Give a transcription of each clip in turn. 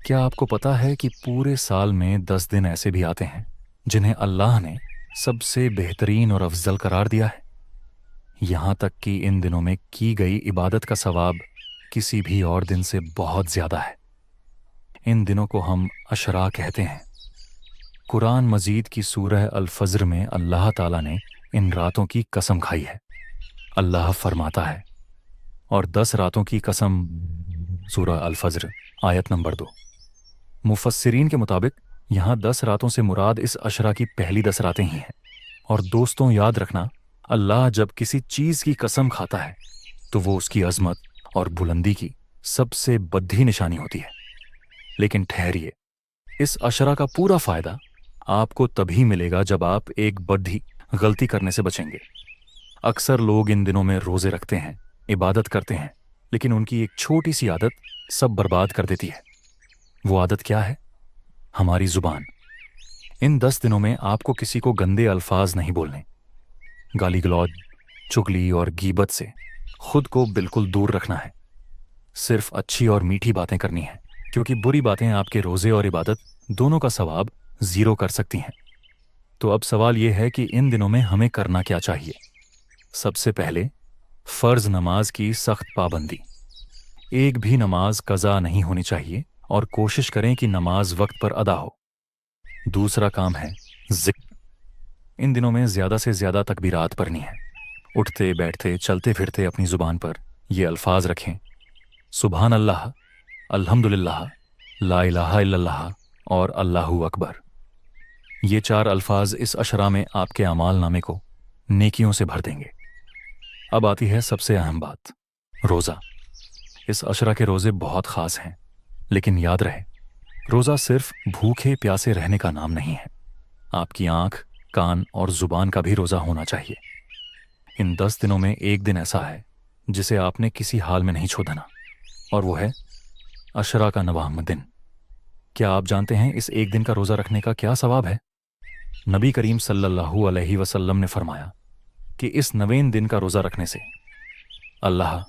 क्या आपको पता है कि पूरे साल में 10 दिन ऐसे भी आते हैं जिन्हें अल्लाह ने सबसे बेहतरीन और अफजल करार दिया है? यहाँ तक कि इन दिनों में की गई इबादत का सवाब किसी भी और दिन से बहुत ज़्यादा है। इन दिनों को हम अशरा कहते हैं। कुरान मजीद की सूरह अल फज्र में अल्लाह ताला ने इन रातों की कसम खाई है। अल्लाह फरमाता है, और 10 रातों की कसम, सूरह अल फज्र आयत नंबर 2। मुफस्सिरीन के मुताबिक यहाँ 10 रातों से मुराद इस अशरा की पहली 10 रातें ही हैं। और दोस्तों, याद रखना, अल्लाह जब किसी चीज़ की कसम खाता है तो वो उसकी अजमत और बुलंदी की सबसे बड़ी निशानी होती है। लेकिन ठहरिए, इस अशरा का पूरा फायदा आपको तभी मिलेगा जब आप एक बड़ी गलती करने से बचेंगे। अक्सर लोग इन दिनों में रोजे रखते हैं, इबादत करते हैं, लेकिन उनकी एक छोटी सी आदत सब बर्बाद कर देती है। वो आदत क्या है? हमारी जुबान। इन 10 दिनों में आपको किसी को गंदे अल्फाज नहीं बोलने। गाली गलौज, चुगली और गीबत से खुद को बिल्कुल दूर रखना है। सिर्फ अच्छी और मीठी बातें करनी है, क्योंकि बुरी बातें आपके रोजे और इबादत दोनों का सवाब जीरो कर सकती हैं। तो अब सवाल यह है कि इन दिनों में हमें करना क्या चाहिए। सबसे पहले, फर्ज नमाज की सख्त पाबंदी। एक भी नमाज कज़ा नहीं होनी चाहिए और कोशिश करें कि नमाज वक्त पर अदा हो। दूसरा काम है जिक्र। इन दिनों में ज़्यादा से ज़्यादा तकबीरात पढ़नी है। उठते बैठते चलते फिरते अपनी ज़ुबान पर ये अल्फाज रखें: सुबहान अल्लाह, अल्हम्दुलिल्लाह, ला इलाहा इल्लल्लाह और अल्लाहु अकबर। ये 4 अल्फाज इस अशरा में आपके अमाल नामे को नेकियों से भर देंगे। अब आती है सबसे अहम बात, रोज़ा। इस अशरा के रोज़े बहुत ख़ास हैं, लेकिन याद रहे, रोज़ा सिर्फ भूखे प्यासे रहने का नाम नहीं है। आपकी आँख, कान और ज़ुबान का भी रोज़ा होना चाहिए। इन 10 दिनों में एक दिन ऐसा है जिसे आपने किसी हाल में नहीं छोड़ना, और वो है अशरा का 9वां दिन। क्या आप जानते हैं इस एक दिन का रोज़ा रखने का क्या सवाब है? नबी करीम सल्लल्लाहु अलैहि वसल्लम ने फरमाया कि इस 9वें दिन का रोज़ा रखने से अल्लाह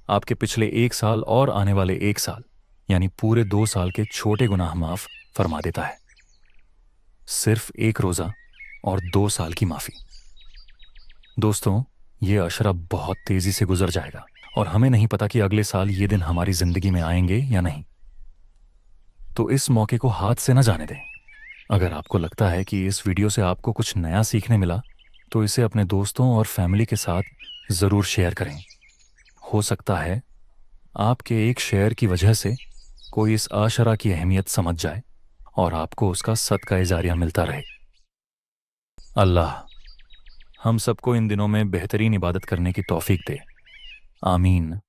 आपके पिछले 1 साल और आने वाले 1 साल, यानी पूरे 2 साल के छोटे गुनाह माफ़ फरमा देता है। सिर्फ एक रोज़ा और 2 साल की माफ़ी। दोस्तों, ये अशरा बहुत तेज़ी से गुजर जाएगा और हमें नहीं पता कि अगले साल ये दिन हमारी ज़िंदगी में आएंगे या नहीं। तो इस मौके को हाथ से न जाने दें। अगर आपको लगता है कि इस वीडियो से आपको कुछ नया सीखने मिला, तो इसे अपने दोस्तों और फैमिली के साथ ज़रूर शेयर करें। हो सकता है आपके एक शेयर की वजह से कोई इस आशरा की अहमियत समझ जाए और आपको उसका सदका जारिया मिलता रहे। अल्लाह हम सबको इन दिनों में बेहतरीन इबादत करने की तौफीक दे। आमीन।